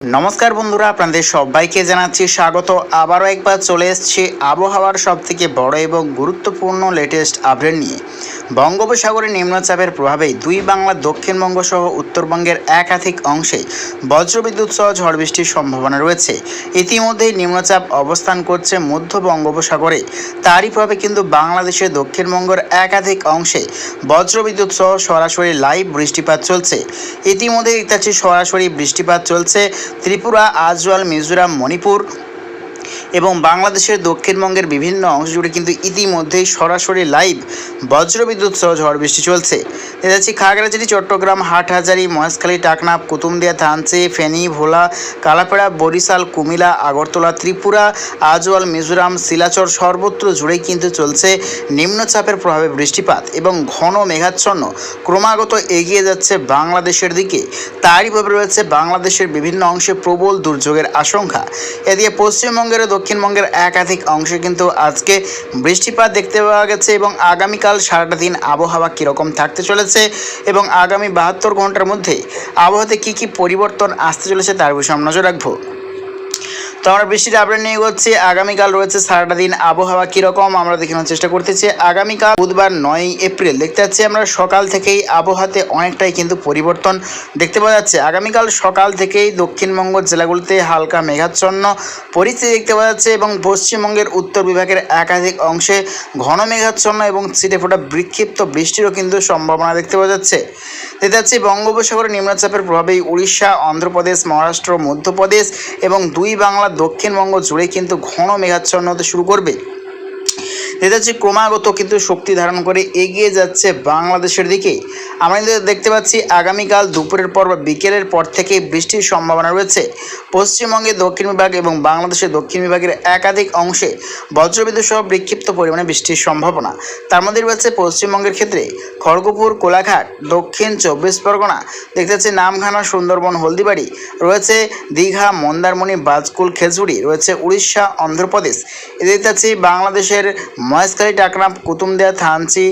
নমস্কার বন্ধুরা, আপনাদের সবাইকে জানাচ্ছি স্বাগত। আবারও একবার চলে এসেছি আবহাওয়ার সবথেকে বড় এবং গুরুত্বপূর্ণ লেটেস্ট আপডেট নিয়ে। বঙ্গোপসাগরে নিম্নচাপের প্রভাবে দুই বাংলার দক্ষিণবঙ্গ সহ উত্তরবঙ্গের একাধিক অংশে বজ্রবিদ্যুৎ সহ ঝড় বৃষ্টির সম্ভাবনা রয়েছে। ইতিমধ্যেই নিম্নচাপ অবস্থান করছে মধ্য বঙ্গোপসাগরে। তারই প্রভাবে কিন্তু বাংলাদেশের দক্ষিণবঙ্গের একাধিক অংশে বজ্রবিদ্যুৎ সহ সরাসরি লাইভ বৃষ্টিপাত চলছে। ইতিমধ্যেই দেখতে পাচ্ছি সরাসরি বৃষ্টিপাত চলছে ত্রিপুরা, আজওয়াল, মিজোরাম, মণিপুর এবং বাংলাদেশের দক্ষিণবঙ্গের বিভিন্ন অংশ জুড়ে কিন্তু ইতিমধ্যেই সরাসরি লাইভ বজ্রবিদ্যুৎ সহ ঝড় বৃষ্টি চলছে। দেখা যাচ্ছে খাগড়াছড়ি, চট্টগ্রাম, হাটহাজারী, মহেশখালী, টাকনাফ, কুতুমদিয়া, থানচি, ফেনী, ভোলা, কালাপাড়া, বরিশাল, কুমিল্লা, আগরতলা, ত্রিপুরা, আজওয়াল, মিজোরাম, শিলাচর সর্বত্র জুড়েই কিন্তু চলছে নিম্নচাপের প্রভাবে বৃষ্টিপাত এবং ঘন মেঘাচ্ছন্ন ক্রমাগত এগিয়ে যাচ্ছে বাংলাদেশের দিকে। তারই প্রভাবে রয়েছে বাংলাদেশের বিভিন্ন অংশে প্রবল দুর্যোগের আশঙ্কা। এদিকে পশ্চিমবঙ্গের ও দক্ষিণবঙ্গের একাধিক অংশে কিন্তু আজকে বৃষ্টিপাত দেখতে পাওয়া গেছে এবং আগামীকাল সারাটা দিন আবহাওয়া কীরকম থাকতে চলেছে এবং আগামী 72 ঘন্টার মধ্যে আবহাওয়াতে কী কী পরিবর্তন আসতে চলেছে তার বিষয়ে আমরা নজর রাখবো। তো আমরা বৃষ্টির আপডেট নিয়ে এগোচ্ছি। আগামীকাল রয়েছে সারাটা দিন আবহাওয়া কীরকম আমরা দেখানোর চেষ্টা করতেছি। আগামীকাল বুধবার 9 এপ্রিল দেখতে পাচ্ছি আমরা সকাল থেকেই আবহাওয়াতে অনেকটাই কিন্তু পরিবর্তন দেখতে পাওয়া যাচ্ছে। আগামীকাল সকাল থেকেই দক্ষিণবঙ্গ জেলাগুলিতে হালকা মেঘাচ্ছন্ন পরিস্থিতি দেখতে পাওয়া যাচ্ছে এবং পশ্চিমবঙ্গের উত্তর বিভাগের একাধিক অংশে ঘন মেঘাচ্ছন্ন এবং ছিটেফোঁটা বিক্ষিপ্ত বৃষ্টিরও কিন্তু সম্ভাবনা দেখতে পাওয়া যাচ্ছে। দেখতে পাচ্ছি বঙ্গোপসাগরে নিম্নচাপের প্রভাবেই উড়িষ্যা, অন্ধ্রপ্রদেশ, মহারাষ্ট্র, মধ্যপ্রদেশ এবং দুই বাংলা দক্ষিণবঙ্গ জুড়ে কিন্তু ঘন মেঘাচ্ছন্ন হতে শুরু করবে। দেখা যাচ্ছে ক্রমাগত কিন্তু শক্তি ধারণ করে এগিয়ে যাচ্ছে বাংলাদেশের দিকে। আমরা দেখতে পাচ্ছি আগামীকাল দুপুরের পর বা বিকেলের পর থেকে বৃষ্টির সম্ভাবনা রয়েছে। পশ্চিমবঙ্গের দক্ষিণ বিভাগ এবং বাংলাদেশের দক্ষিণ বিভাগের একাধিক অংশে বজ্রবিদ্যুৎ সহ বিক্ষিপ্ত পরিমাণে বৃষ্টির সম্ভাবনা। তার মধ্যে রয়েছে পশ্চিমবঙ্গের ক্ষেত্রে খড়গপুর, কোলাঘাট, দক্ষিণ 24 পরগনা, দেখতে পাচ্ছি নামখানা, সুন্দরবন, হলদিবাড়ি, রয়েছে দীঘা, মন্দারমণি, বাজকুল, খেজুরি, রয়েছে উড়িষ্যা, অন্ধ্রপ্রদেশ। দেখতে পাচ্ছি বাংলাদেশের মহেশখালী, টাকনাফ, কুতুমদিয়া, থানচি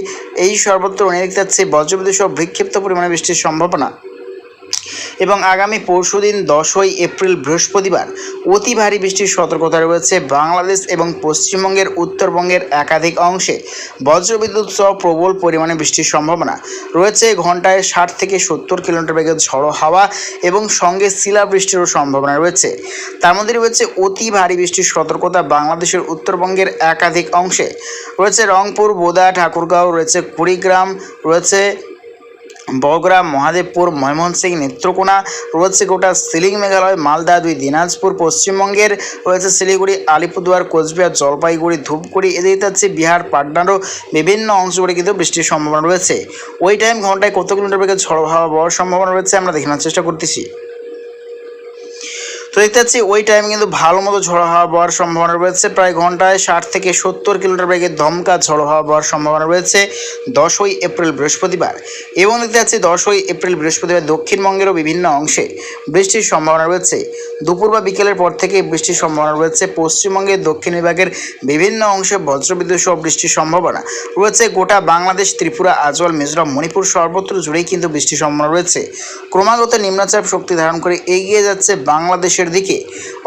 এই সর্বত্র দেখতে পাচ্ছি বজ্রবিদ্যুৎ সহ বিক্ষিপ্ত পরিমাণে বৃষ্টির সম্ভাবনা। এবং আগামী পরশুদিন 10 এপ্রিল বৃহস্পতিবার অতি ভারী বৃষ্টির সতর্কতা রয়েছে বাংলাদেশ এবং পশ্চিমবঙ্গের উত্তরবঙ্গের একাধিক অংশে বজ্রবিদ্যুৎ সহ প্রবল পরিমাণে বৃষ্টির সম্ভাবনা রয়েছে। ঘন্টায় 60 থেকে 70 কিলোমিটার বেগে ঝড়ো হাওয়া এবং সঙ্গে শিলাবৃষ্টিরও সম্ভাবনা রয়েছে। তার মধ্যে রয়েছে অতি ভারী বৃষ্টির সতর্কতা বাংলাদেশের উত্তরবঙ্গের একাধিক অংশে রয়েছে রংপুর, বোদা, ঠাকুরগাঁও, রয়েছে কুড়িগ্রাম, রয়েছে বগুড়া, মহাদেবপুর, ময়মনসিংহ, নেত্রকোনা, রয়েছে গোটা সিলিং, মেঘালয়, মালদা, 2 দিনাজপুর, পশ্চিমবঙ্গের রয়েছে শিলিগুড়ি, আলিপুরদুয়ার, কোচবিহার, জলপাইগুড়ি, ধূপগুড়ি, এদিকে যাচ্ছে বিহার, পাটনারও বিভিন্ন অংশগুলি কিন্তু বৃষ্টির সম্ভাবনা রয়েছে। ওই টাইম ঘন্টায় কত কিলোমিটার বেগে ঝড়ো হাওয়া বওয়ার সম্ভাবনা রয়েছে আমরা দেখানোর চেষ্টা করতেছি। তো দেখতে পাচ্ছি ওই টাইমে কিন্তু ভালো মতো ঝড়ো হাওয়া বওয়ার সম্ভাবনা রয়েছে। প্রায় ঘন্টায় 60 থেকে 70 কিলোমিটার বেগে দমকা ঝড়ো হাওয়া বওয়ার সম্ভাবনা রয়েছে 10 এপ্রিল বৃহস্পতিবার। এবং দেখতে পাচ্ছি 10 এপ্রিল বৃহস্পতিবার দক্ষিণবঙ্গেরও বিভিন্ন অংশে বৃষ্টির সম্ভাবনা রয়েছে। দুপুর বা বিকেলের পর থেকে বৃষ্টির সম্ভাবনা রয়েছে। পশ্চিমবঙ্গের দক্ষিণ বিভাগের বিভিন্ন অংশে বজ্রবিদ্যুৎ সহ বৃষ্টির সম্ভাবনা রয়েছে। গোটা বাংলাদেশ, ত্রিপুরা, আজওয়াল, মিজোরাম, মণিপুর সর্বত্র জুড়েই কিন্তু বৃষ্টির সম্ভাবনা রয়েছে। ক্রমাগত নিম্নচাপ শক্তি ধারণ করে এগিয়ে যাচ্ছে বাংলাদেশের দিকে,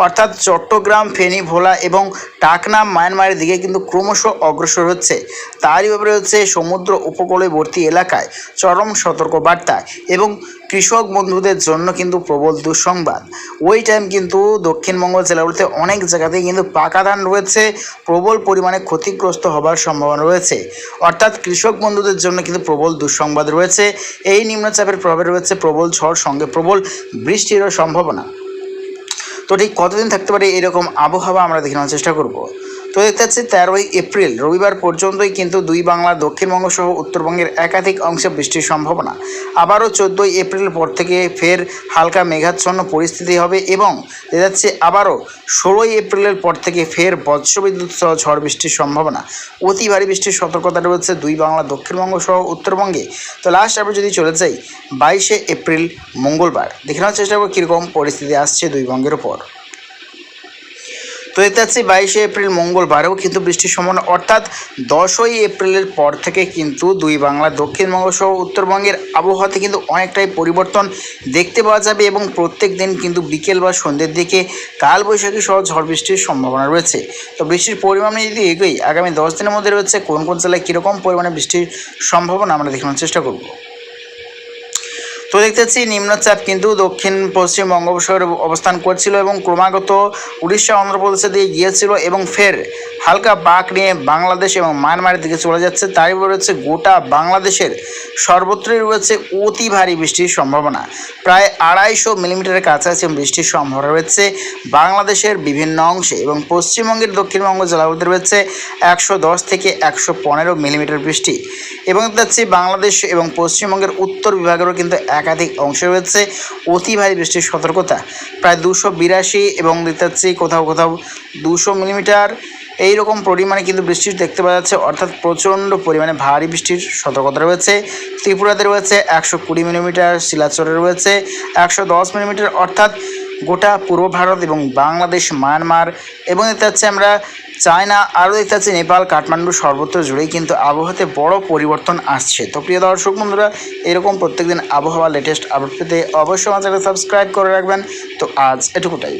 অর্থাৎ চট্টগ্রাম, ফেনী, ভোলা এবং টাকনাফ, মায়ানমারের দিকে কিন্তু ক্রমশ অগ্রসর হচ্ছে। তারই ব্যাপারে হচ্ছে সমুদ্র উপকূলবর্তী এলাকায় চরম সতর্কবার্তা এবং কৃষক বন্ধুদের জন্য কিন্তু প্রবল দুঃসংবাদ। ওই টাইম কিন্তু দক্ষিণবঙ্গ জেলাগুলিতে অনেক জায়গাতেই কিন্তু পাকা ধান রয়েছে, প্রবল পরিমাণে ক্ষতিগ্রস্ত হবার সম্ভাবনা রয়েছে। অর্থাৎ কৃষক বন্ধুদের জন্য কিন্তু প্রবল দুঃসংবাদ রয়েছে। এই নিম্নচাপের প্রভাবে রয়েছে প্রবল ঝড়, সঙ্গে প্রবল বৃষ্টিরও সম্ভাবনা। তো ঠিক কতদিন থাকতে পারে এরকম আবহাওয়া আমরা দেখানোর চেষ্টা করব। তো দেখতে পাচ্ছি 13 এপ্রিল রবিবার পর্যন্তই কিন্তু দুই বাংলা দক্ষিণবঙ্গ সহ উত্তরবঙ্গের একাধিক অংশে বৃষ্টির সম্ভাবনা। আবারও 14 এপ্রিল পর থেকে ফের হালকা মেঘাচ্ছন্ন পরিস্থিতি হবে এবং দেখা যাচ্ছে আবারও 16 এপ্রিলের পর থেকে ফের বজ্রবিদ্যুৎ সহ ঝড় বৃষ্টির সম্ভাবনা। অতি ভারী বৃষ্টির সতর্কতা রয়েছে দুই বাংলা দক্ষিণবঙ্গ সহ উত্তরবঙ্গে। তো লাস্ট আমরা যদি চলে যাই 22 এপ্রিল মঙ্গলবার, দেখানোর চেষ্টা করব কীরকম পরিস্থিতি আসছে দুই বঙ্গের ওপর। তো দেখতে পাচ্ছি 22শে এপ্রিল মঙ্গলবারেও কিন্তু বৃষ্টির সম্ভাবনা, অর্থাৎ 10ই এপ্রিলের পর থেকে কিন্তু দুই বাংলা দক্ষিণবঙ্গ সহ উত্তরবঙ্গের আবহাওয়াতে কিন্তু অনেকটাই পরিবর্তন দেখতে পাওয়া যাবে এবং প্রত্যেক দিন কিন্তু বিকেল বা সন্ধ্যের দিকে কালবৈশাখী সহ ঝড় বৃষ্টির সম্ভাবনা রয়েছে। তো বৃষ্টির পরিমাণ যদি এগোই, আগামী 10 দিনের মধ্যে রয়েছে কোন কোন জেলায় কীরকম পরিমাণে বৃষ্টির সম্ভাবনা আমরা দেখানোর চেষ্টা করব। তো দেখতে পাচ্ছি নিম্নচাপ কিন্তু দক্ষিণ পশ্চিম বঙ্গোপসাগরে অবস্থান করছিল এবং ক্রমাগত উড়িষ্যা অন্ধ্রপ্রদেশের দিকে গিয়েছিল এবং ফের হালকা বাঁক নিয়ে বাংলাদেশ এবং মায়ানমারের দিকে চলে যাচ্ছে। তারই রয়েছে গোটা বাংলাদেশের সর্বত্রই রয়েছে অতি ভারী বৃষ্টির সম্ভাবনা। প্রায় 250 মিলিমিটারের কাছাকাছি বৃষ্টির সম্ভাবনা রয়েছে বাংলাদেশের বিভিন্ন অংশে এবং পশ্চিমবঙ্গের দক্ষিণবঙ্গ জেলাগুলিতে রয়েছে 110 থেকে 115 মিলিমিটার বৃষ্টি। এবং দেখতে পাচ্ছি বাংলাদেশ এবং পশ্চিমবঙ্গের উত্তর বিভাগেরও কিন্তু একাধিক অংশে রয়েছে অতি ভারী বৃষ্টির সতর্কতা, প্রায় 282 এবং দেখতে পাচ্ছি কোথাও কোথাও 200 মিলিমিটার এইরকম পরিমাণে কিন্তু বৃষ্টি দেখতে পাওয়া যাচ্ছে, অর্থাৎ প্রচণ্ড পরিমাণে ভারী বৃষ্টির সতর্কতা রয়েছে। ত্রিপুরাতে রয়েছে 120 মিলিমিটার, শিলাচরে রয়েছে 110 মিলিমিটার, অর্থাৎ গোটা পূর্ব ভারত এবং বাংলাদেশ, মায়ানমার এবং দেখতে পাচ্ছি আমরা চায়না, আরও দেখতে পাচ্ছি নেপাল, কাঠমান্ডু সর্বত্র জুড়েই কিন্তু আবহাওয়াতে বড় পরিবর্তন আসছে। তো প্রিয় দর্শক বন্ধুরা, এরকম প্রত্যেকদিন আবহাওয়া লেটেস্ট আপডেট পেতে অবশ্যই আমাদের সাবস্ক্রাইব করে রাখবেন। তো আজ এটুকুটাই।